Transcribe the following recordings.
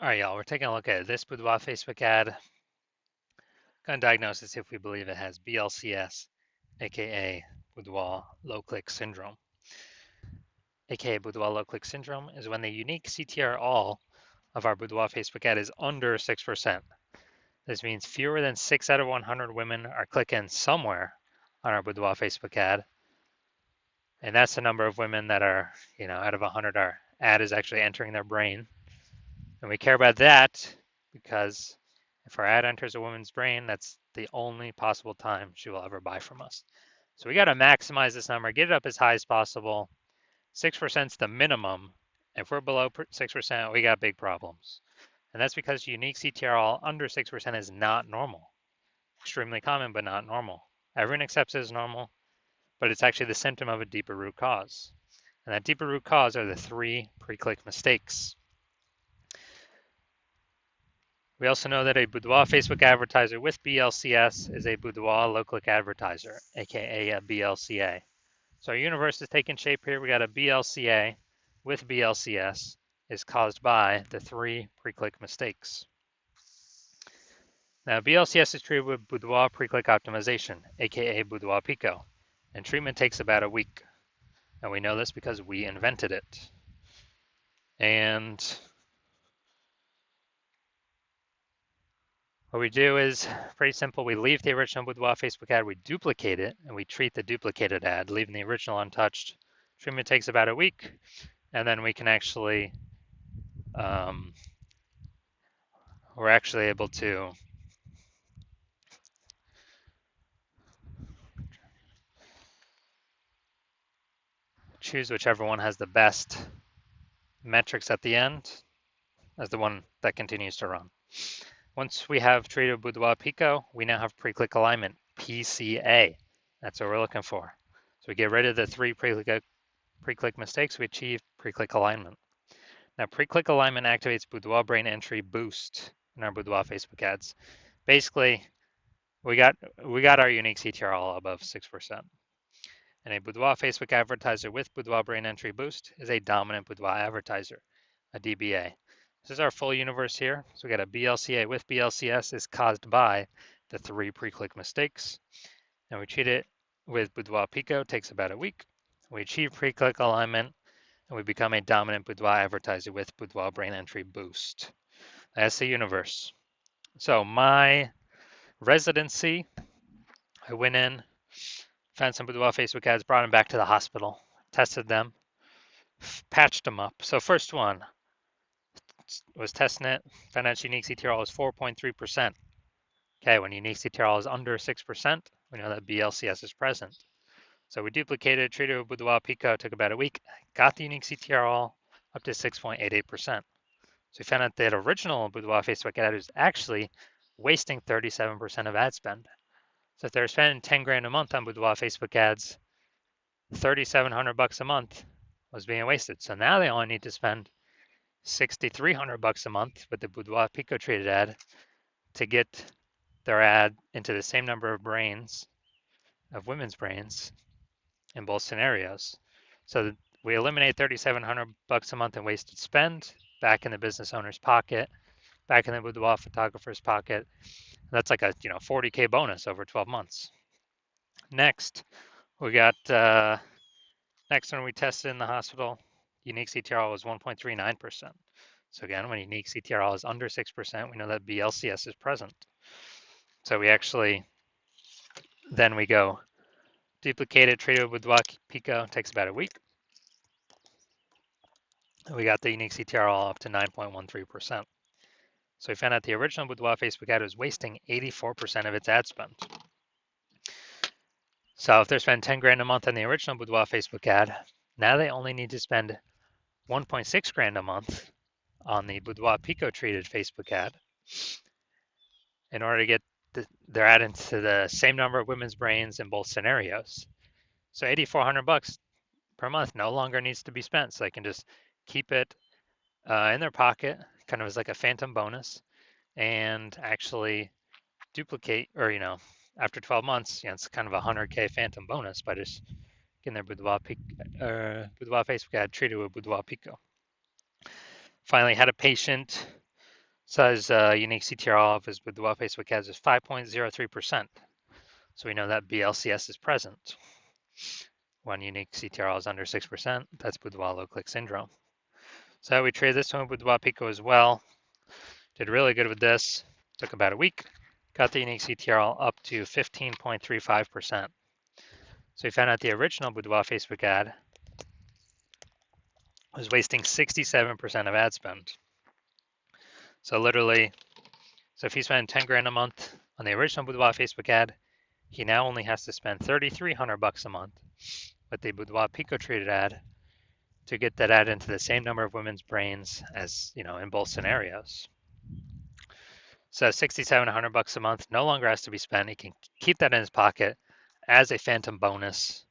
All right, y'all, we're taking a look at this Boudoir Facebook ad. Going to diagnose this if we believe it has BLCS, aka Boudoir low click syndrome. Aka Boudoir low click syndrome is when the unique CTR all of our Boudoir Facebook ad is under 6%. This means fewer than 6 out of 100 women are clicking somewhere on our Boudoir Facebook ad. And that's the number of women that are, out of 100, our ad is actually entering their brain. And we care about that because if our ad enters a woman's brain, that's the only possible time she will ever buy from us. So we got to maximize this number, get it up as high as possible. 6% is the minimum. If we're below 6%, we got big problems. And that's because unique CTRL under 6% is not normal. Extremely common, but not normal. Everyone accepts it as normal, but it's actually the symptom of a deeper root cause. And that deeper root cause are the 3 pre-click mistakes. We also know that a Boudoir Facebook advertiser with BLCS is a Boudoir low-click advertiser, aka a BLCA. So our universe is taking shape here. We got a BLCA with BLCS is caused by the 3 pre-click mistakes. Now, BLCS is treated with Boudoir pre-click optimization, aka Boudoir Pico, and treatment takes about a week. And we know this because we invented it. And what we do is pretty simple. We leave the original Boudoir Facebook ad, we duplicate it, and we treat the duplicated ad, leaving the original untouched. Treatment takes about a week, and then we can actually, we're actually able to choose whichever one has the best metrics at the end as the one that continues to run. Once we have treated Boudoir Pico, we now have pre-click alignment, PCA. That's what we're looking for. So we get rid of the 3 pre-click mistakes, we achieve pre-click alignment. Now, pre-click alignment activates Boudoir brain entry boost in our Boudoir Facebook ads. Basically, we got our unique CTR all above 6%. And a Boudoir Facebook advertiser with Boudoir brain entry boost is a dominant Boudoir advertiser, a DBA. This is our full universe here. So we got a BLCA with BLCS is caused by the 3 pre-click mistakes. And we treat it with Boudoir Pico, takes about a week. We achieve pre-click alignment, and we become a dominant Boudoir advertiser with Boudoir brain entry boost. That's the universe. So my residency, I went in, found some Boudoir Facebook ads, brought them back to the hospital, tested them, patched them up. So first one was testing it, found out unique CTRL was 4.3%. Okay, when unique CTRL is under 6%, we know that BLCS is present. So we duplicated, treated with Boudoir Pico, took about a week, got the unique CTRL up to 6.88%. So we found out that original Boudoir Facebook ad was actually wasting 37% of ad spend. So if they're spending 10 grand a month on Boudoir Facebook ads, 3,700 bucks a month was being wasted. So now they only need to spend 6,300 bucks a month with the Boudoir Pico treated ad to get their ad into the same number of brains, of women's brains, in both scenarios. So we eliminate 3,700 bucks a month in wasted spend, back in the business owner's pocket, back in the Boudoir photographer's pocket. That's like a 40K bonus over 12 months. Next, we got next one we tested in the hospital, unique CTRL was 1.39%. So again, when unique CTRL is under 6%, we know that BLCS is present. So we actually, then we go duplicated, treated with Boudoir Pico, takes about a week. We got the unique CTRL up to 9.13%. So we found out the original Boudoir Facebook ad was wasting 84% of its ad spend. So if they're spending 10 grand a month on the original Boudoir Facebook ad, now they only need to spend 1.6 grand a month on the Boudoir Pico treated Facebook ad in order to get their ad into the same number of women's brains in both scenarios. So 8,400 bucks per month no longer needs to be spent. So they can just keep it in their pocket, kind of as like a phantom bonus, and actually duplicate, or after 12 months, it's kind of a 100K phantom bonus by just getting their Boudoir Facebook ad treated with Boudoir Pico. Finally, had a patient Says unique CTRL of his Boudoir Facebook ads is 5.03%. So we know that BLCS is present. When unique CTRL is under 6%, that's Boudoir low click syndrome. So we traded this one with Boudoir Pico as well. Did really good with this. Took about a week. Got the unique CTRL up to 15.35%. So we found out the original Boudoir Facebook ad was wasting 67% of ad spend. So literally, if he spent 10 grand a month on the original Boudoir Facebook ad, he now only has to spend $3,300 a month with the Boudoir Pico treated ad to get that ad into the same number of women's brains as, in both scenarios. So $6,700 a month no longer has to be spent. He can keep that in his pocket as a phantom bonus,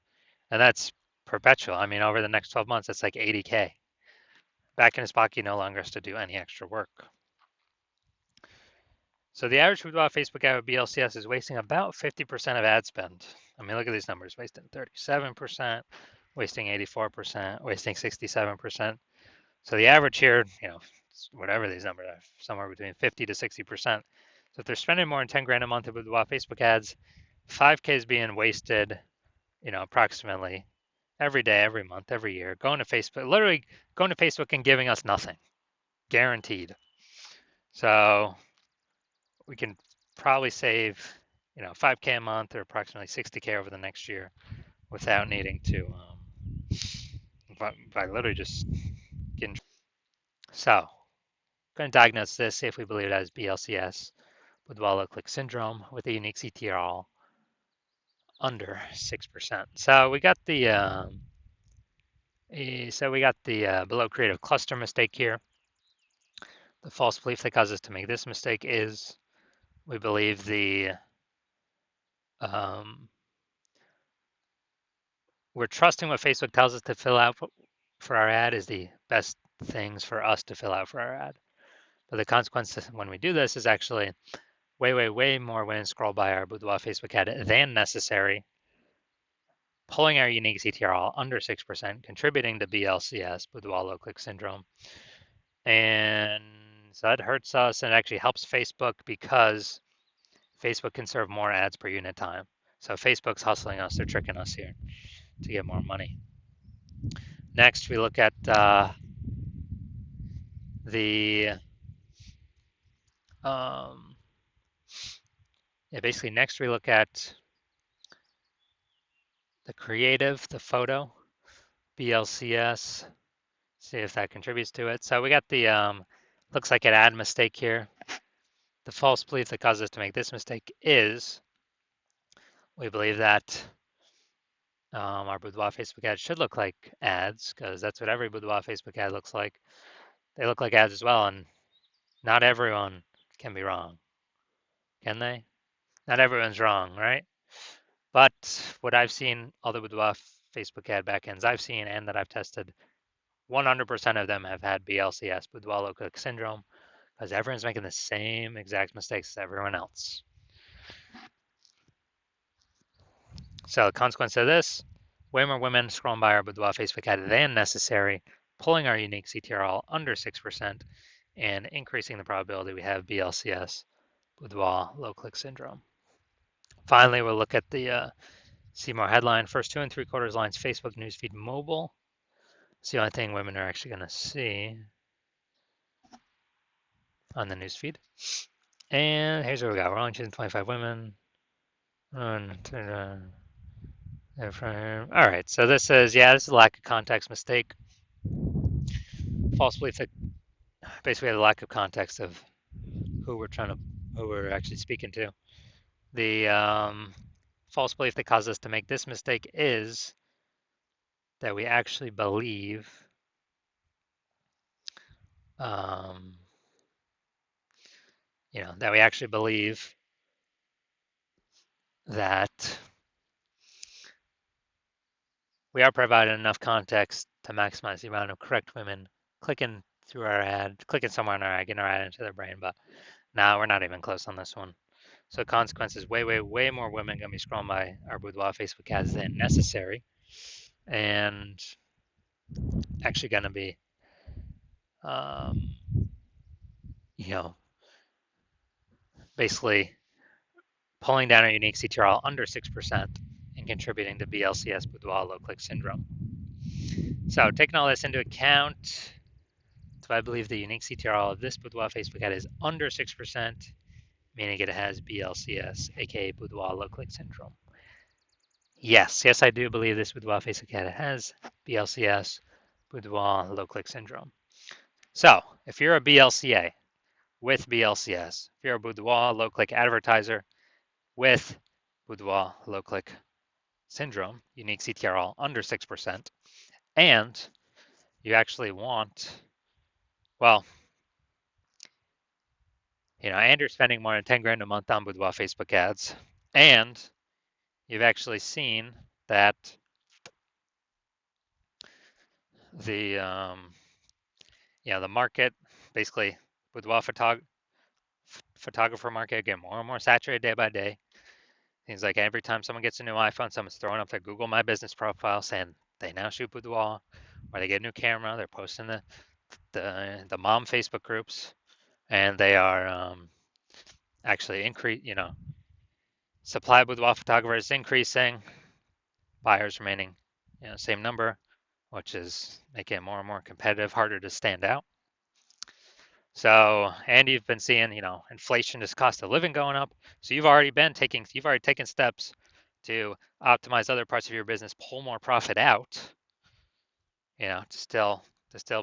and that's perpetual. I mean, over the next 12 months, that's like 80K. Back in his pocket, he no longer has to do any extra work. So the average Boudoir Facebook ad with BLCS is wasting about 50% of ad spend. I mean, look at these numbers, wasting 37%, wasting 84%, wasting 67%. So the average here, whatever these numbers are, somewhere between 50 to 60%. So if they're spending more than 10 grand a month with Boudoir Facebook ads, 5K is being wasted, approximately every day, every month, every year, going to Facebook, literally going to Facebook and giving us nothing, guaranteed. So we can probably save, 5K a month or approximately 60K over the next year without needing to, by literally just getting. So, going to diagnose this, see if we believe it as BLCS with low click syndrome with a unique CTRL under 6%. So we got the below creative cluster mistake here. The false belief that causes us to make this mistake is we believe we're trusting what Facebook tells us to fill out for our ad is the best things for us to fill out for our ad. But the consequence when we do this is actually way more women scroll by our Boudoir Facebook ad than necessary, pulling our unique CTRL under 6%, contributing to BLCS, Boudoir low click syndrome. And so that hurts us and actually helps Facebook because Facebook can serve more ads per unit time. So Facebook's hustling us, they're tricking us here to get more money. Next, we look at basically next we look at the creative, the photo, BLCS, see if that contributes to it. So we got the, looks like an ad mistake here. The false belief that causes us to make this mistake is we believe that our Boudoir Facebook ad should look like ads because that's what every Boudoir Facebook ad looks like. They look like ads as well, and not everyone can be wrong, can they? Not everyone's wrong, right? But what I've seen, all the Boudoir Facebook ad backends I've seen and that I've tested, 100% of them have had BLCS, Boudoir low click syndrome, because everyone's making the same exact mistakes as everyone else. So the consequence of this, way more women scrolling by our Boudoir Facebook ad than necessary, pulling our unique CTRL under 6%, and increasing the probability we have BLCS, Boudoir low click syndrome. Finally, we'll look at the see more headline. First 2 3/4 lines, Facebook newsfeed mobile. It's the only thing women are actually going to see on the newsfeed. And here's what we got. We're only choosing 25 women. All right, so this is, this is a lack of context mistake. False belief that basically the lack of context of who we're actually speaking to. The false belief that caused us to make this mistake is that we actually believe that we actually believe that we are providing enough context to maximize the amount of correct women clicking through our ad, clicking somewhere in our ad, getting our ad into their brain. But now we're not even close on this one. So consequences, way more women gonna be scrolling by our Boudoir Facebook ads than necessary, and actually gonna be, basically pulling down our unique CTRL under 6% and contributing to BLCS Boudoir low click syndrome. So taking all this into account, so I believe the unique CTRL of this Boudoir Facebook ad is under 6%, meaning it has BLCS, aka Boudoir low click syndrome. Yes, I do believe this Boudoir Facebook ad has BLCS, Boudoir low click syndrome. So if you're a BLCA with BLCS, if you're a Boudoir low click advertiser with Boudoir low click syndrome, unique CTRL under 6%, and you actually want, well, and you're spending more than 10 grand a month on Boudoir Facebook ads, and you've actually seen that the the market, basically Boudoir photographer market, get more and more saturated day by day. Seems like every time someone gets a new iPhone, someone's throwing up their Google My Business profile saying they now shoot boudoir, or they get a new camera. They're posting the mom Facebook groups, and they are actually supply of boudoir photographers increasing, buyers remaining same number, which is making it more and more competitive, harder to stand out. So, and you've been seeing, inflation is cost of living going up. So you've already taken steps to optimize other parts of your business, pull more profit out, to still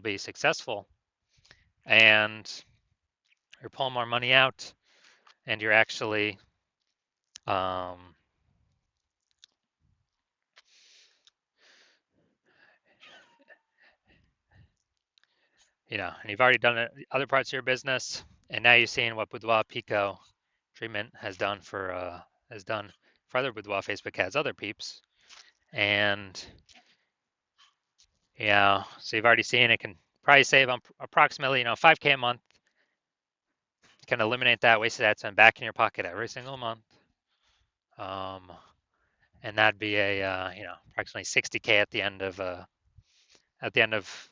be successful. And you're pulling more money out, and you're actually, and you've already done it, other parts of your business, and now you're seeing what Boudoir Pico treatment has done for other Boudoir Facebook ads, other peeps, and so you've already seen it can probably save approximately 5K a month. You can eliminate that wasted ad spend back in your pocket every single month, and that'd be approximately 60K at the end of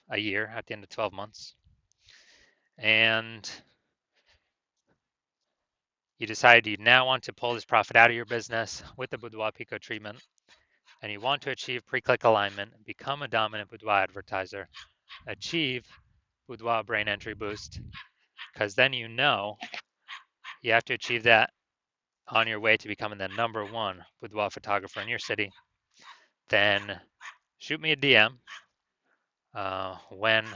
a year, at the end of 12 months, and you decide you now want to pull this profit out of your business with the Boudoir Pico treatment, and you want to achieve pre-click alignment, become a dominant Boudoir advertiser, achieve Boudoir brain entry boost, because then you have to achieve that on your way to becoming the #1 boudoir photographer in your city. Then shoot me a DM when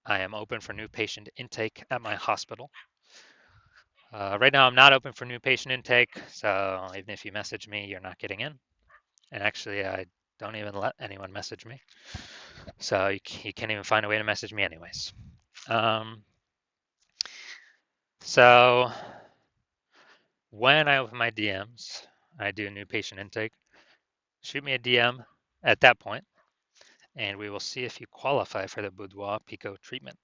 I am open for new patient intake at my hospital. Right now, I'm not open for new patient intake, so even if you message me, you're not getting in. And actually, I don't even let anyone message me. So you can't even find a way to message me anyways. So when I open my DMs, I do new patient intake, shoot me a DM at that point, and we will see if you qualify for the Boudoir Pico treatment.